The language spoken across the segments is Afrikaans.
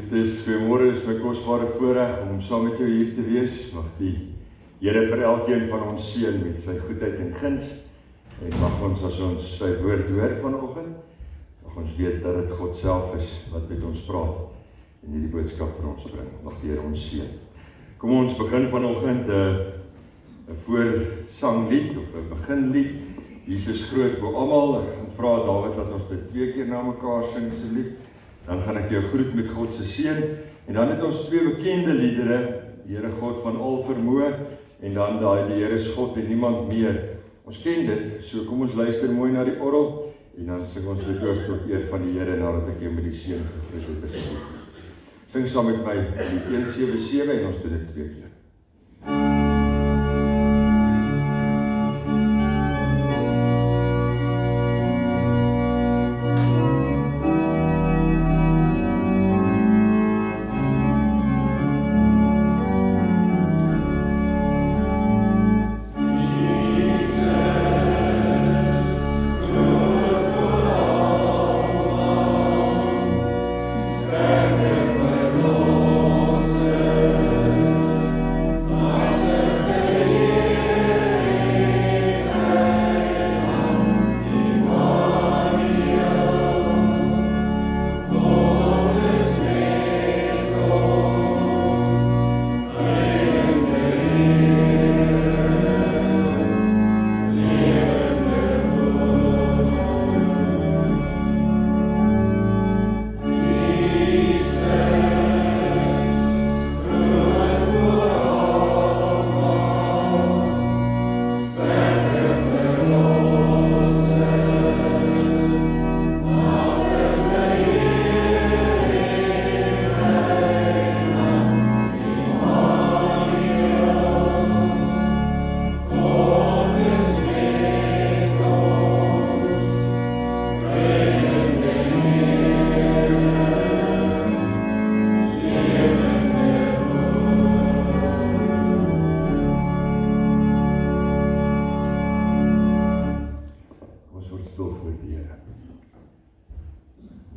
Geliefdes, goeiemôre, is my kosbare voorreg om saam met jou hier te wees. Mag die Here vir elkeen van ons seën met sy goedheid en guns. En mag ons as ons sy woord hoor vanoggend, mag ons weet dat dit God self is wat met ons praat en hierdie boodskap vir ons bring. Mag die Here ons seën. Kom ons begin vanoggend 'n voorsanglied of 'n beginlied. Jesus groot bo almal. Ek gaan vra Dawid dat ons dit 2 keer na mekaar sing asseblief. Dan gaan ek jou groet met God se seën. En dan het ons 2 bekende liedere, die Here God van al vermoë, en dan daai die Here is God en niemand meer. Ons ken dit, so kom ons luister mooi na die orgel, en dan sing ons dit ook tot eer van die Here, nadat ek jou met die seën gegroet het. Sing saam met my die 177 en ons doen dit 2 keer.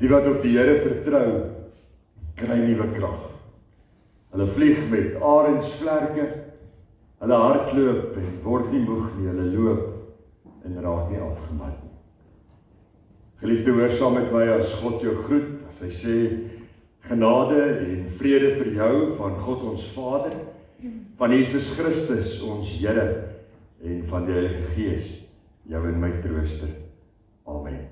Die wat op die Here vertrou, kry nuwe krag. Hulle vlieg met arendsvlerke, hulle hardloop en word nie moeg nie, hulle loop en raak nie afgemat nie. Geliefde, hoor saam met my as God jou groet, as hy sê, genade en vrede vir jou van God ons Vader, van Jesus Christus ons Here en van die Heilige Gees, jou en my trooster. Amen.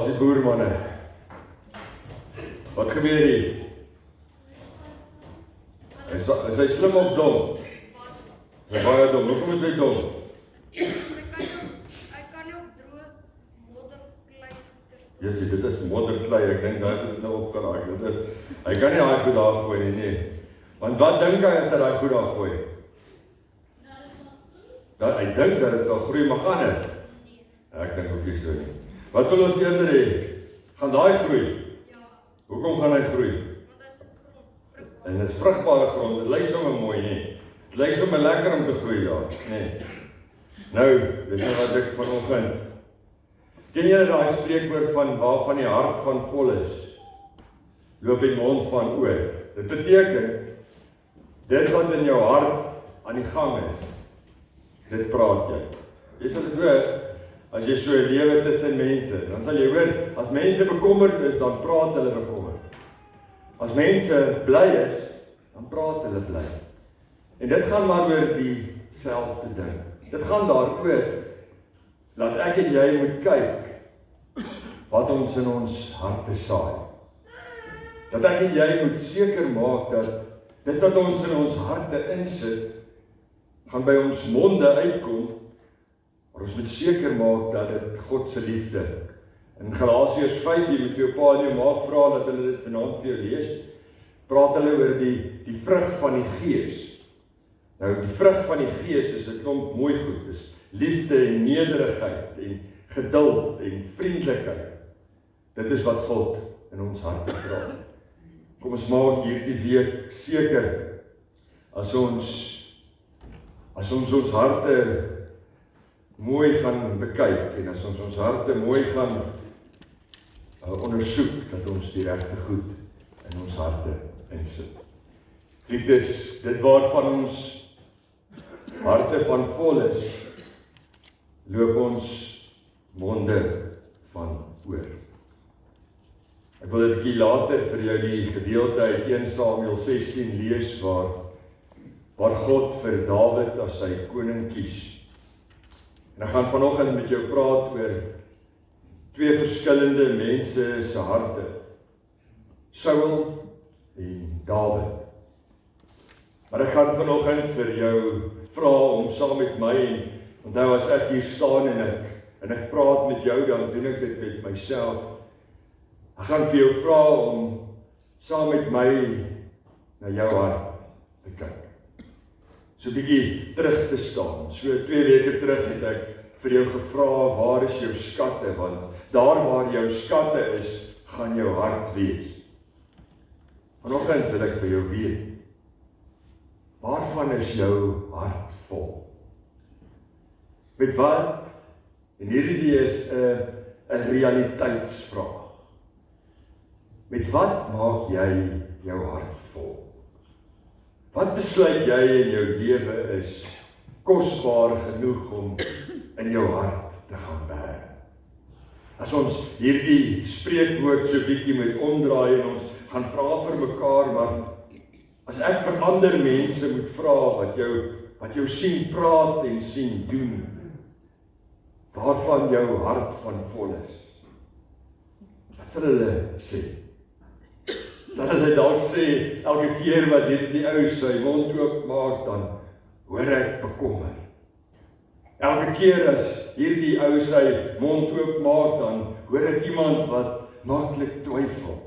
Waar is die boermanne? Wat gebeur hier? Is hy slim of dom? Hy is baie dom. Hoekom is hy dom? Hy kan nie op droë modderklei. Jesusie, dit is modderklei. Ek dink daar het dit nou opgeraak. Hy kan nie daai goed daar gooi nie, nee. Want wat dink hy as hy daai goed daar gooi? Dat hy dink dat dit sal groei, maar gaan dit? Ek dink ook nie so nie. Wat wil ons eerder hê? Gaan daai groei? Ja. Hoekom gaan hy groei? Want dit is grond. En dit is vrugbare grond. Dit lyk sommer mooi, nee. Dit lyk sommer lekker om te groei daar, nee. Nou, dis nou wat ek vanoggend. Ken julle daai spreekwoord van waarvan die hart van vol is, loop die mond van oor? Dit beteken dit wat in jou hart aan die gang is, dit praat jy. Jy sal dit hoor, as jy so lewe tussen mense, dan sal jy hoor, as mense bekommerd is, dan praat hulle bekommerd. As mense bly is, dan praat hulle bly. En dit gaan maar oor dieselfde ding. Dit gaan daaroor dat ek en jy moet kyk wat ons in ons harte saai. Dat ek en jy moet seker maak dat dit wat ons in ons harte insit, gaan by ons monde uitkom, maar ons moet seker maak dat dit God se liefde. In Galasiërs 5, jy moet vir jou pa en jou ma vra dat hulle dit vanaand vir jou lees, praat hulle oor die vrug van die Gees. Nou, die vrug van die Gees is 'n klomp mooi goed, is liefde en nederigheid en geduld en vriendelikheid. Dit is wat God in ons harte vra. Kom ons maak hierdie week seker, as ons ons harte mooi gaan bekyk, en as ons harte mooi gaan ondersoek, dat ons die regte goed in ons harte insit. Geliefdes, dit waarvan ons harte van vol is, loop ons monde van oor. Ek wil 'n bietjie later vir jou die gedeelte uit 1 Samuel 16 lees, waar God vir Dawid as sy koning kies. En ek gaan vanoggend met jou praat oor twee verskillende mense se harte. Saul en Dawid. Maar ek gaan vanoggend vir jou vra om saam met my, en onthou as ek hier staan en ek praat met jou, dan doen ek dit met myself. Ek gaan vir jou vra om saam met my na jou hart te kyk. So 'n bietjie terug te staan. So 2 weke terug het ek vir jou gevra, waar is jou skatte? Want daar waar jou skatte is, gaan jou hart wees. Vanoggend wil ek by jou weet, waarvan is jou hart vol? Met wat? En hierdie is 'n realiteitsvraag. Met wat maak jy jou hart vol? Wat besluit jy in jou lewe is kosbaar genoeg om in jou hart te gaan bære? As ons hierdie spreekwoord so bietjie met omdraai en ons gaan vra vir mekaar, maar as ek vir ander mense moet vra wat jou sien praat en sien doen, waarvan jou hart van vol is, wat sal hulle sê? Sal hulle dalk sê, elke keer wat hierdie ou sy mond oop maak, dan hoor ek bekommer. Elke keer as hierdie ou sy mond oop maak, dan hoor ek iemand wat maklik twyfel.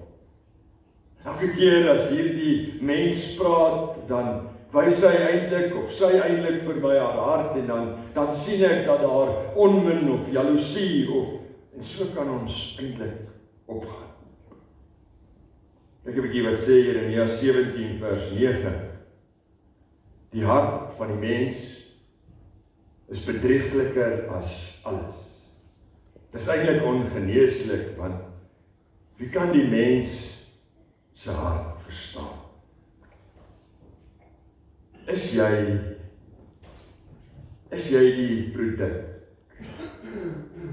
Elke keer as hierdie mens praat, dan wys hy eintlik of sy eintlik vir my haar hart, en dan sien ek dat daar onmin of jaloesie en so kan ons eintlik opgaan. Kyk 'n bietjie wat sê Jeremia 17 vers 9. Die hart van die mens is bedriegliker as alles. Dit is eintlik ongeneeslik, want wie kan die mens se hart verstaan? Is jy die produk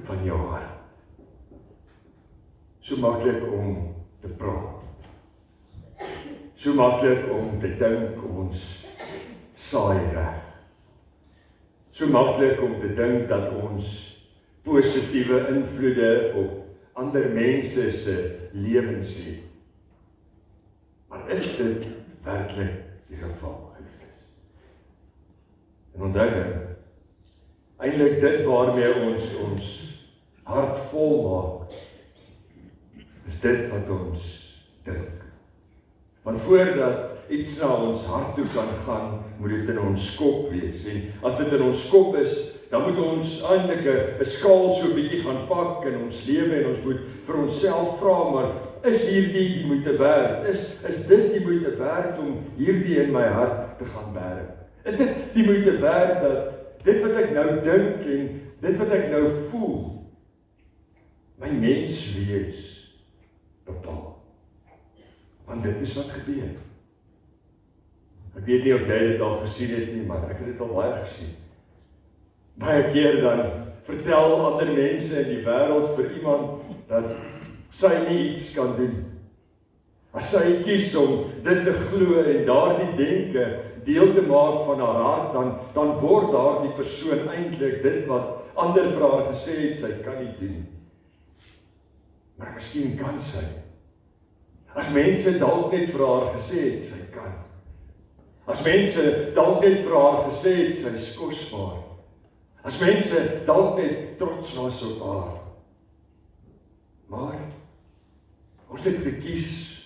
van jou hart? So maklik om te praat. So maklik om te dink ons saai reg. So maklik om te dink dat ons positiewe invloede op ander mense se lewens hê. Maar is dit werklik die geval, geliefdes? En onthou nou, eintlik dit waarmee ons hart vol maak, is dit wat ons dink. Want voordat iets na ons hart toe kan gaan, moet dit in ons kop wees. En as dit in ons kop is, dan moet ons eintlik 'n skaal so 'n bietjie gaan pak in ons lewe en ons moet vir onsself vra, maar is hierdie die moeite werd? Is dit die moeite werd om hierdie in my hart te gaan bære? Is dit die moeite werd dat dit wat ek nou dink en dit wat ek nou voel, my mens wees bepaal? Want dit is wat gebeur. Ek weet nie of jy dit al gesien het nie, maar ek het dit al baie gesien. Baie keer dan vertel ander mense in die wêreld vir iemand dat sy nie iets kan doen. As sy kies om dit te glo en daardie denke deel te maak van haar hart, dan word daardie persoon eintlik dit wat ander vir haar gesê het, sy kan nie doen. Maar miskien kan sy. As mense dalk net vir haar gesê het, sy kan. As mense dalk net vir haar gesê het, sy is kosbaar. As mense dalk net trots was op haar. Maar ons het gekies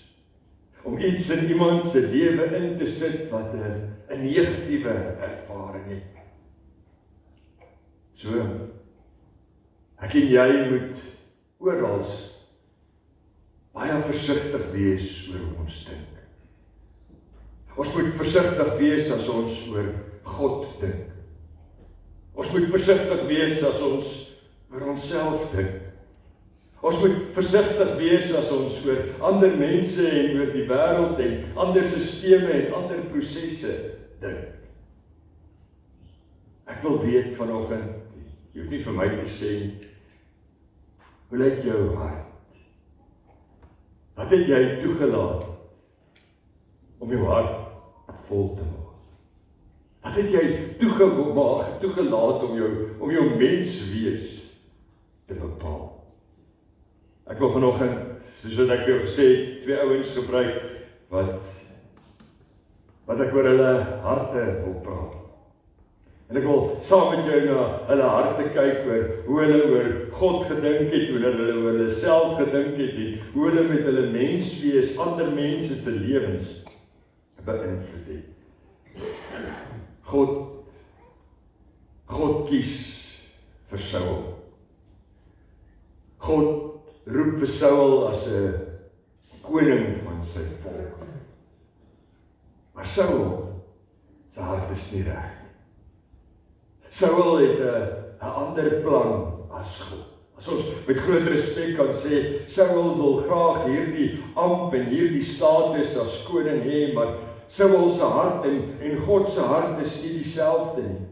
om iets in iemand se lewe in te sit wat 'n negatiewe ervaring het. So, ek en jy moet oral baie versigtig wees oor hoe ons dink. Ons moet versigtig wees as ons oor God dink. Ons moet versigtig wees as ons oor onsself dink. Ons moet versigtig wees as ons oor ander mense en oor die wêreld en ander sisteme en ander prosesse dink. Ek wil weet vanoggend, jy hoef nie vir my te sê, hoe lyk jou hart? Wat het jy toegelaat om jou hart vol te maak? Wat het jy toegelaat om jou menswees te bepaal? Ek wil vanoggend, soos wat ek vir jou gesê het, 2 ouens gebruik wat ek oor hulle harte wil praat. En ek wil saam met jou na hulle harte kyk oor hoe hulle oor God gedink het, hoe hulle oor hulle self gedink het en hoe hulle met hulle menswees, ander mense se lewens beïnvloed het. God kies vir Saul. God roep vir Saul as 'n koning van sy volk. Maar Saul se hart is nie reg nie. Saul het 'n ander plan as God. As ons met groot respek kan sê, Saul wil graag hierdie amp en hierdie status as koning hê, maar Saul se hart en God se hart is nie dieselfde nie.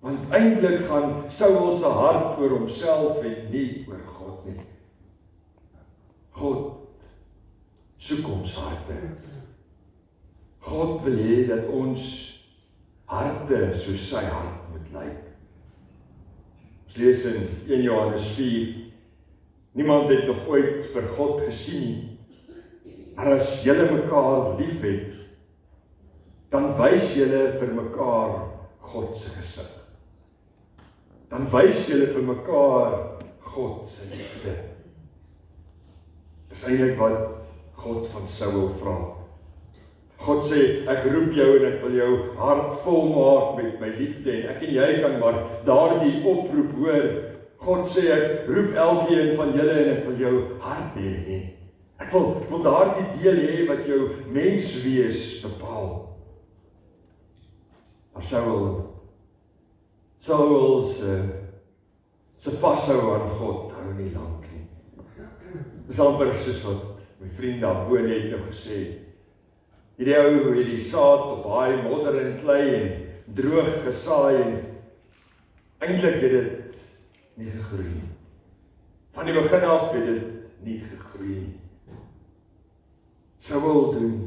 Want eintlik gaan Saul se hart oor homself en nie oor God nie. God soek ons harte. God wil hê dat ons harte soos sy hart moet lyk. Ons lees in 1 Johannes 4, niemand het nog ooit vir God gesien nie. Maar as julle mekaar lief het, dan wys julle vir mekaar God se gesig. Dan wys julle vir mekaar God se liefde. Dis eintlik wat God van Saul vra. God sê, ek roep jou en ek wil jou hart vol maak met my liefde en ek en jy kan maar daardie oproep hoor. God sê, ek roep elkeen van julle en ek wil jou hart hê. Ek wil daardie deel hê wat jou menswees bepaal. Maar Saul se vashou aan God hou nie lank nie. Dis amper soos wat my vriend daarbo net nou gesê het. Hierdie ou het die saad op baie modder en klei en droog gesaai en eintlik het dit nie gegroei nie. Van die begin af het dit nie gegroei nie. Saul doen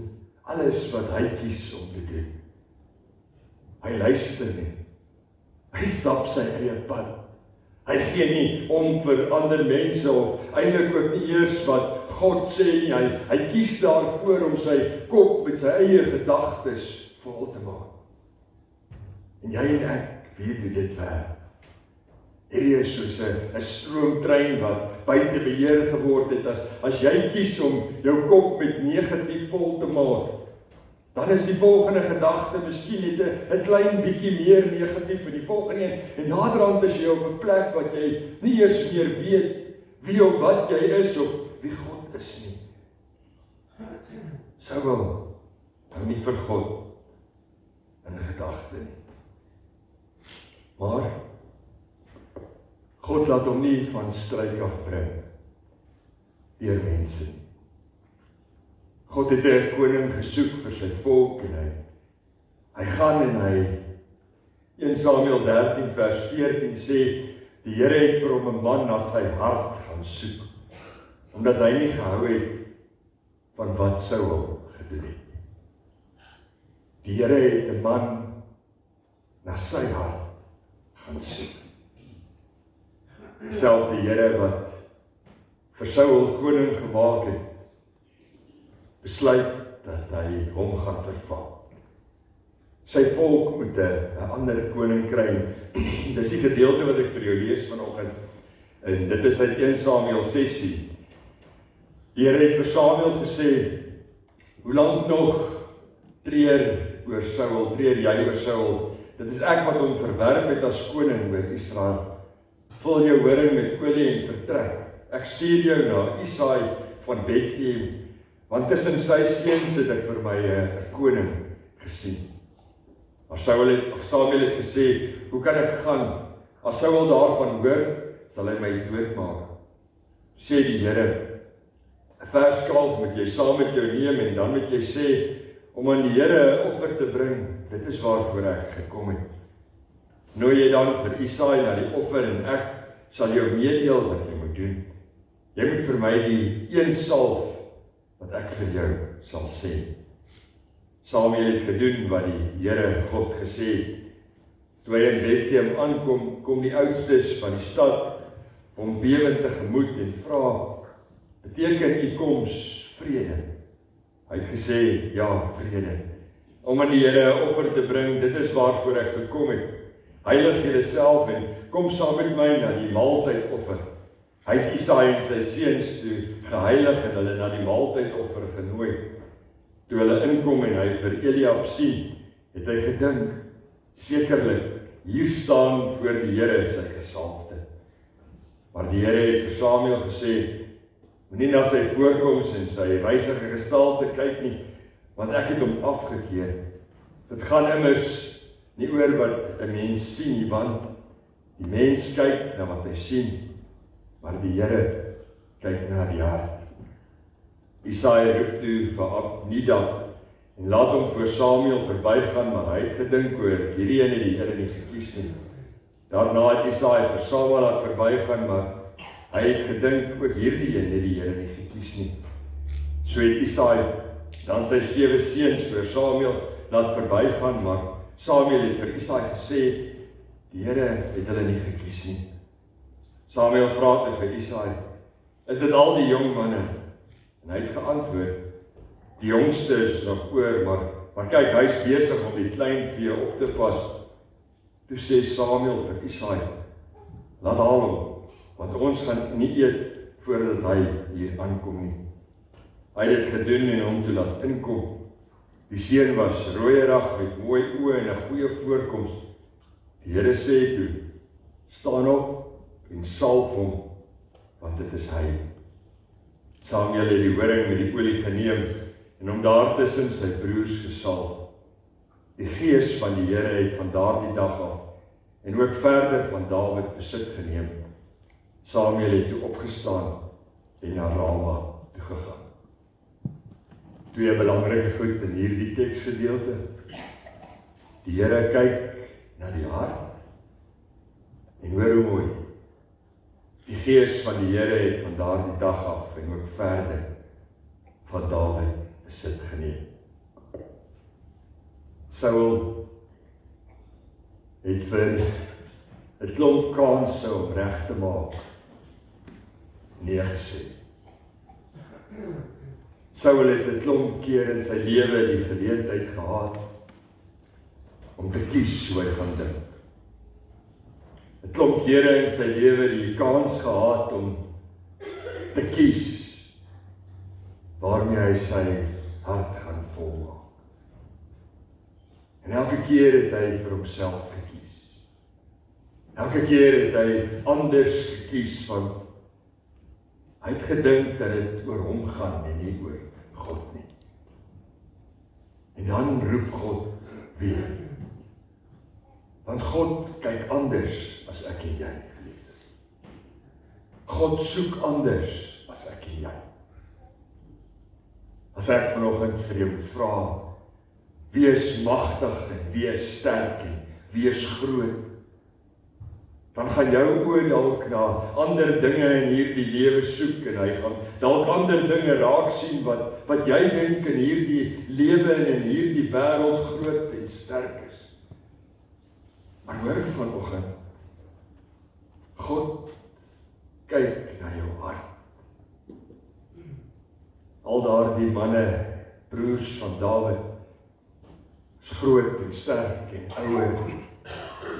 alles wat hy kies om te doen. Hy luister nie. Hy stap sy eie pad. Hy gee nie om vir ander mense of eintlik ook nie eers wat God sê nie. Hy kies daarvoor om sy kop met sy eie gedagtes vol te maak. En jy en ek weet hoe dit werk. Hierdie is soos 'n stroomtrein wat buite beheer geword het. As jy kies om jou kop met negatief vol te maak, dan is die volgende gedagte miskien net 'n klein bietjie meer negatief en die volgende een. En naderhand is jy op 'n plek wat jy nie eers meer weet wie of wat jy is of wie God is nie. Saul hou nie vir God in gedagte nie. Maar God laat hom nie van stryk afbring deur mense nie. God het 'n koning gesoek vir sy volk en hy gaan en hy 1 Samuel 13 vers 14 sê, die Here het vir hom 'n man na sy hart gaan soek, omdat hy nie gehou het van wat Saul gedoen het. Die Here het 'n man na sy hart gaan soek. Self die Here wat vir Saul koning gemaak het, besluit dat hy hom gaan vervang. Sy volk moet 'n ander koning kry. Dis die gedeelte wat ek vir jou lees vanoggend. En dit is uit 1 Samuel 16. Die Here het vir Samuel gesê, hoe lank nog treur oor Saul, treur jy oor Saul? Dit is ek wat hom verwerp het as koning oor Israel. Vul jou horing met olie en vertrek. Ek stuur jou na Isaai van Bethlehem, want tussen sy seuns het ek vir my 'n koning gesien. Maar Samuel het gesê, hoe kan ek gaan? As Saul daarvan hoor, sal hy my doodmaak. Sê die Here, 'n verskalf moet jy saam met jou neem en dan moet jy sê, om aan die Here 'n offer te bring, dit is waarvoor ek gekom het. Nooi jy dan vir Isaai na die offer en ek sal jou meedeel wat jy moet doen. Jy moet vir my die een salf wat ek vir jou sal sê. Samuel het gedoen wat die Here God gesê het. Toe hy in Bethlehem aankom, kom die oudstes van die stad hom bewend tegemoet en vra, beteken u koms vrede? Hy het gesê, ja, vrede. Om aan die Here 'n offer te bring, dit is waarvoor ek gekom het. Heilig julleself en kom saam met my na die maaltydoffer. Hy het Isaai en sy seuns toe geheilig en hulle na die maaltydoffer genooi. Toe hulle inkom en hy vir Eliab sien, het hy gedink, sekerlik, hier staan voor die Here sy gesalfde. Maar die Here het vir Samuel gesê, moenie na sy voorkoms en sy wysige gestalte kyk nie, want ek het hom afgekeer. Dit gaan immers nie oor wat 'n mens sien nie, want die mens kyk na wat hy sien, maar die Here kyk na die hart. Isaai roep toe vir Abinadab en laat hom voor Samuel verbygaan, maar hy het gedink oor, hierdie een het die Here nie gekies nie. Daarna het Isaai vir Samuel laat verbygaan, maar hy het gedink ook hierdie een het die Here nie gekies nie. So het Isaai dan sy 7 seuns voor Samuel laat verbygaan, maar Samuel het vir Isaai gesê, die Here het hulle nie gekies nie. Samuel vra toe vir Isaai, is dit al die jong manne? En hy het geantwoord, die jongste is nog oor, maar kyk, hy is besig om die klein vee op te pas. Toe sê Samuel vir Isaai, laat haal hom, want ons gaan nie eet voordat hy hier aankom nie. Hy het dit gedoen en hom toe laat inkom. Die seun was rooierig met mooi oë en 'n goeie voorkoms. Die Here sê toe, staan op en salf hom, want dit is hy. Samuel het die horing met die olie geneem en hom daartussen sy broers gesalf. Die gees van die Here het van daardie dag af en ook verder van Dawid besit geneem. Samuel het toe opgestaan en na Rama toe gegaan. Twee belangrike goed in hierdie teksgedeelte. Die Here kyk na die hart en hoor hoe mooi. Die gees van die Here het van daardie dag af en ook verder van Dawid besit geneem. Saul het vir 'n klomp kanse om reg te maak. nee gesê. Saul het 'n klomp keer in sy lewe die geleentheid gehad om te kies hoe hy gaan dink. 'n Klomp kere in sy lewe die kans gehad om te kies waarmee hy sy hart gaan volmaak. En elke keer het hy vir homself gekies. Elke keer het hy anders gekies, want hy het gedink dat dit oor hom gaan en nie oor God nie. En dan roep God weer. Want God kyk anders as ek en jy, geliefdes. God soek anders as ek en jy. As ek vanoggend vir jou moet vra, wie is magtig en wie is sterk en wie is groot, dan gaan jou oë dalk na ander dinge in hierdie lewe soek en hy gaan dalk ander dinge raak sien wat jy dink in hierdie lewe en in hierdie wêreld groot en sterk is. Maar hoor vanoggend, God kyk na jou hart. Al daardie manne, broers van Dawid, is groot en sterk en ouer,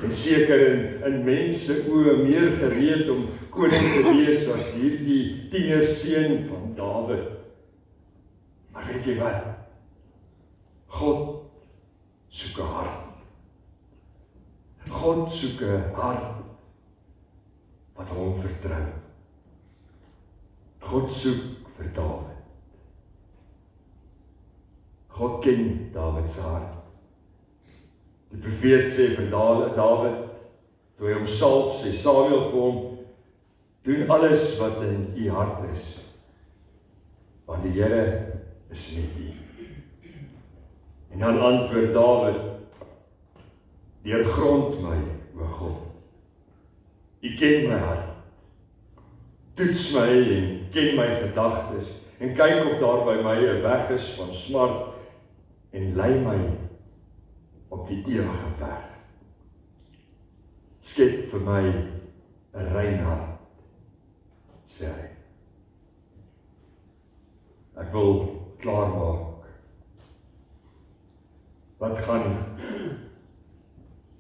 en seker in mense oë meer gereed om koning te wees as hierdie tienerseun van Dawid. Maar weet jy wat? God soek 'n hart. God soek 'n hart wat hom vertrou. God soek vir Dawid. God ken Dawid se hart. Die profeet sê vir Dawid, toe hy hom salf, sê Samuel vir hom, doen alles wat in u hart is, want die Here is met u. En dan antwoord Dawid, deurgrond my, o God. U ken my hart. Toets my en ken my gedagtes, en kyk of daar by my 'n weg is van smart, en lei my op die ewige weg. Skep vir my 'n rein hart, sê hy. Ek wil klaarmaak. Wat gaan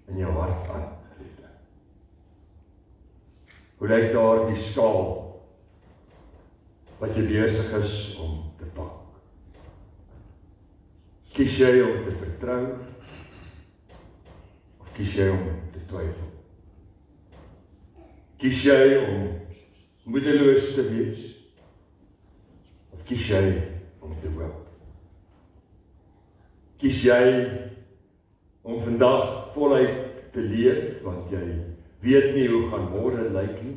in jou hart aan, geliefde? Hoe lyk daar die skaal wat jy besig is om te pak? Kies jy om te vertrou, of kies jy om te twyfel? Kies jy om moedeloos te wees, of kies jy om te hoop? Kies jy om vandag voluit te leef, want jy weet nie hoe gaan môre lyk nie?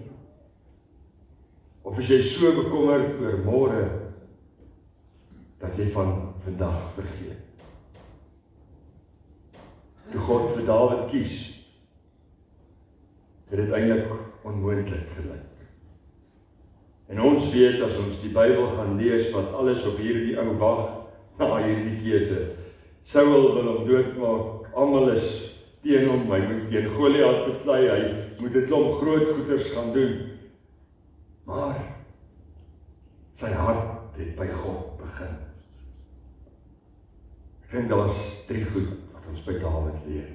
Of is jy so bekommerd oor môre, dat jy van vandag vergeet? Toe God vir Dawid kies, het dit eintlik onmoontlik gelyk. En ons weet, as ons die Bybel gaan lees, wat alles op hierdie ou wag, na hierdie keuse. Saul wil hom doodmaak, almal is teen hom, hy moet teen Goliat beklei, hy moet 'n klomp groot goeders gaan doen. Maar sy hart het by God begin. Ek dink daar's 3 goed wat ons by Dawid leer.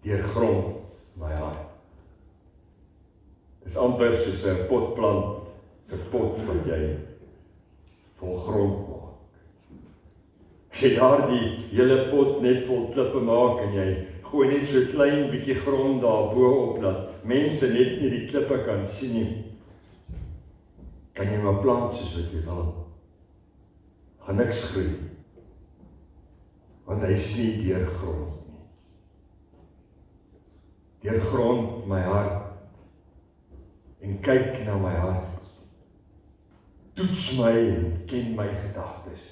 Deurgrond my hart. Dit is amper soos 'n potplant, 'n pot wat jy vol grond maak. As jy daardie hele pot net vol klippe maak en jy gooi net so 'n klein bietjie grond daar bo op, dat mense net nie die klippe kan sien nie, kan jy maar plant soos wat jy wil. Gaan niks groei, want hy is nie deurgrond nie. Deurgrond my hart, en kyk na my hart. Toets my en ken my gedagtes.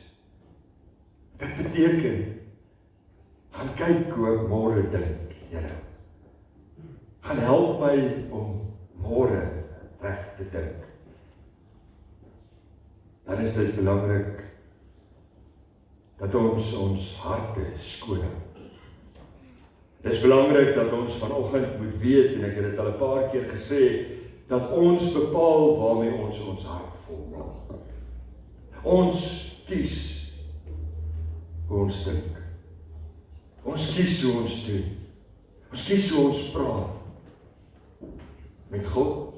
Dit beteken, gaan kyk hoe ek môre dink, Here. Gaan help my om môre reg te dink. Dan is dit belangrik dat ons harte skoon hou. Dit is belangrik dat ons vanoggend moet weet, en ek het dit al 'n paar keer gesê, dat ons bepaal waarmee ons hart vol maak. Ons kies hoe ons dink. Ons kies hoe ons doen. Ons kies hoe ons praat. Met God,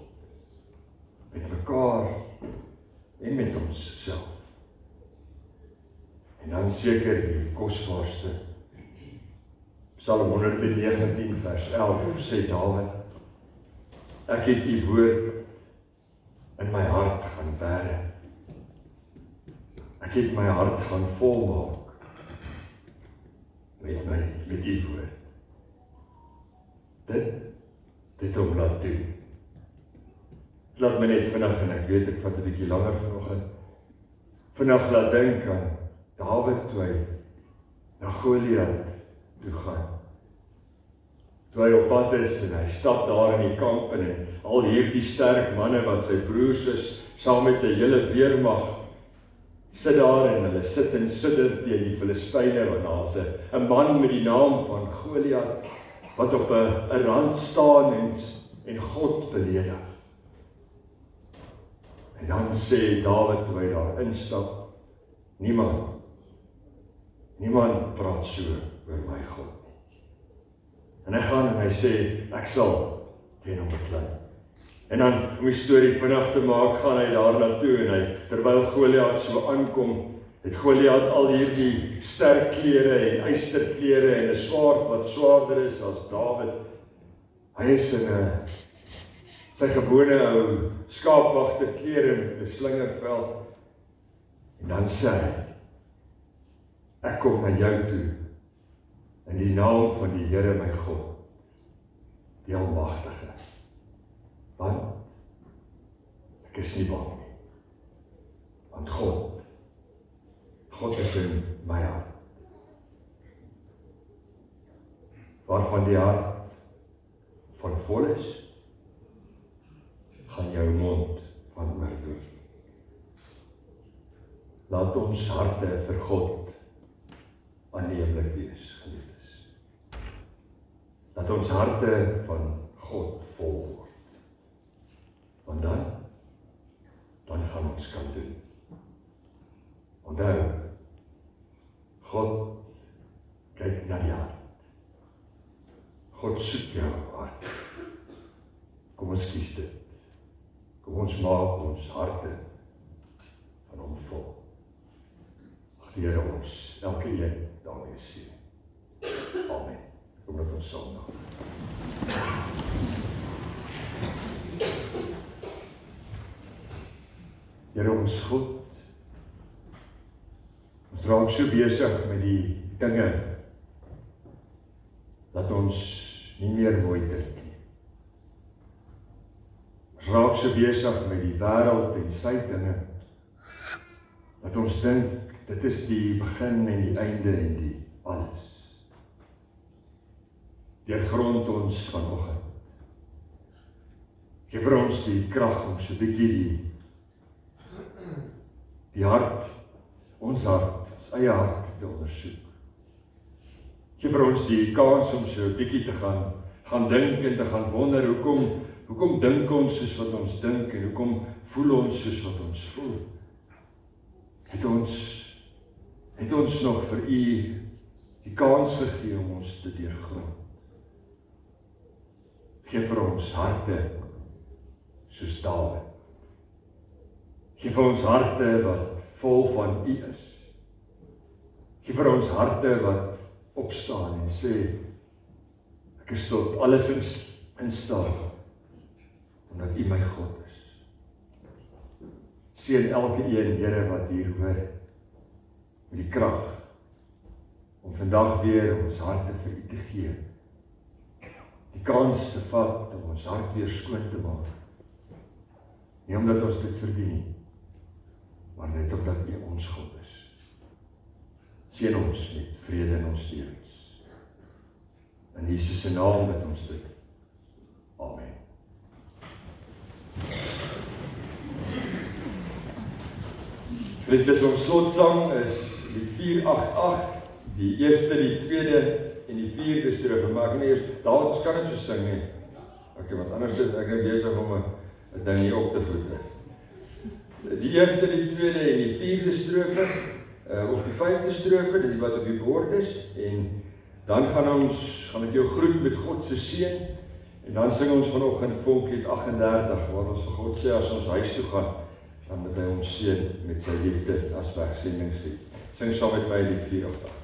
met mekaar en met ons self. En dan seker die kosbaarste. Psalm 119 vers 11 sê Dawid, ek het die woord in my hart gaan bære. Ek het my hart gaan volmaak met die woord. Dit om laat doen. Laat my net vinnig, en ek weet ek vat 'n bietjie langer vanoggend, vinnig laat dink aan Dawid toe hy na Goliat toe gaan. Toe hy op pad is en hy stap daar in die kamp en al hierdie sterk manne wat sy broers is, saam met 'n hele weermag, sit daar en hulle sit en sidder teen die Filistyne, want daar's 'n man met die naam van Goliat, wat op 'n rand staan en God beledig. En dan sê Dawid toe hy daar instap, niemand praat so oor my God nie. En hy gaan en hy sê, ek sal teen hom beklei. En dan, om die storie vinnig te maak, gaan hy daar naartoe en hy, terwyl Goliat so aankom, het Goliat al hierdie sterk klere en ysterklere en 'n swaard wat swaarder is as Dawid. Hy is in sy gewone ou skaapwagter klere met 'n slingervel. En dan sê hy, ek kom na jou toe in die naam van die Here my God, die Almagtige. Want ek is nie bang nie. Want God is in my hart. Waarvan die hart van vol is, gaan jou mond van oorloop. Laat ons harte vir God aanneemlik wees, geliefdes. Laat ons harte van God vol word. Want dan gaan ons kan doen. Onthou, God kyk na die hart. God soek jou hart. Kom ons kies dit. Kom ons maak ons harte van hom vol. Ag die Here ons, elke een daarmee seën. Amen. Kom met ons saam nou. Here ons God, ons raak so besig met die dinge, dat ons nie meer mooi dink nie. Ons raak so besig met die wêreld en sy dinge, dat ons dink, dit is die begin en die einde en die alles. Deurgrond ons vanoggend. Geef vir ons die krag om so 'n bietjie die hart, ons eie hart te ondersoek. Geef vir ons die kans om so 'n bietjie te gaan dink en te gaan wonder, hoekom dink ons soos wat ons dink en hoekom voel ons soos wat ons voel? Het ons nog vir U die kans gegee om ons te deurgrond? Geef vir ons harte soos Dawid. Geef vir ons harte wat vol van U is. Geef vir ons harte wat opstaan en sê, ek is tot alles in staat, omdat U my God is. Seën elke een, Here, wat hier hoor, met die krag, om vandag weer ons harte vir U te gee. Die kans te vat om ons hart weer skoon te maak. Nie omdat ons dit verdien nie, maar net omdat U ons God is. Seën ons met vrede in ons lewens. In Jesus se naam bid ons dit. Amen. Dit is ons slotsang is die 488, die eerste, die tweede en die vierde is teruggemaak. Nee, daar ons kan dit so sing nie. Okay, want anders is ek besig om ding hier op te voete. Die eerste, die tweede en die vierde strofe, of die vyfde strofe, dit wat op die bord is, en dan gaan ek jou groet met God se seën, en dan sing ons vanoggend Volkslied 38, waar ons vir God sê as ons huis toe gaan, dan moet hy ons seën met sy liefde as wegsendingslied. Sing saam met my lied 84.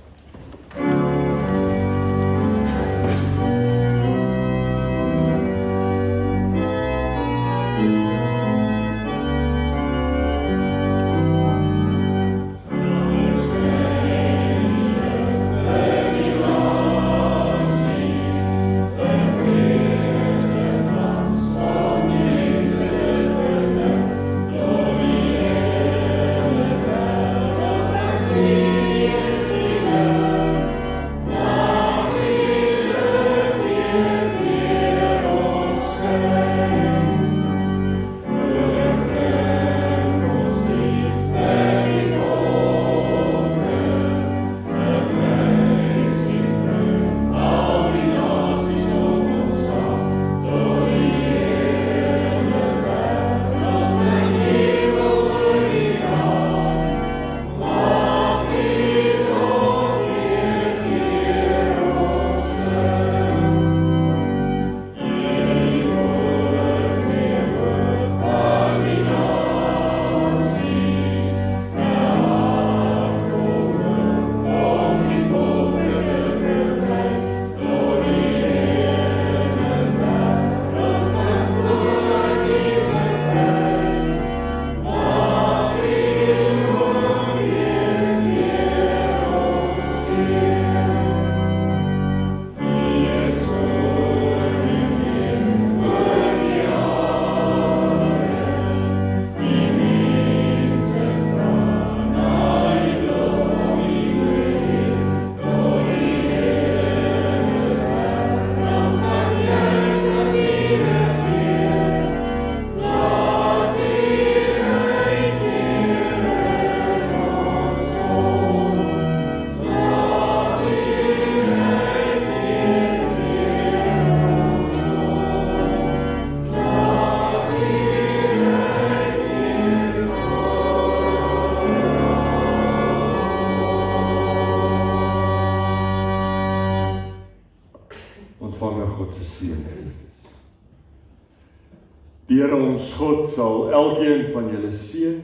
Die Here ons God sal elkeen van julle seën,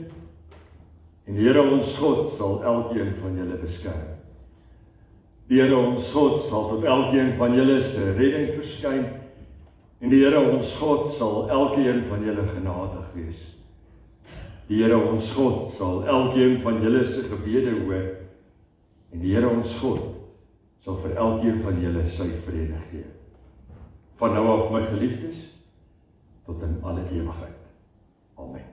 en die Here ons God sal elkeen van julle beskerm. Die Here ons God sal tot elkeen van julle se redding verskyn, en die Here ons God sal elkeen van julle genadig wees. Die Here ons God sal elkeen van julle se gebede hoor, en die Here ons God sal vir elkeen van julle sy vrede gee. Van nou af, my geliefdes, tot in alle ewigheid. Amen.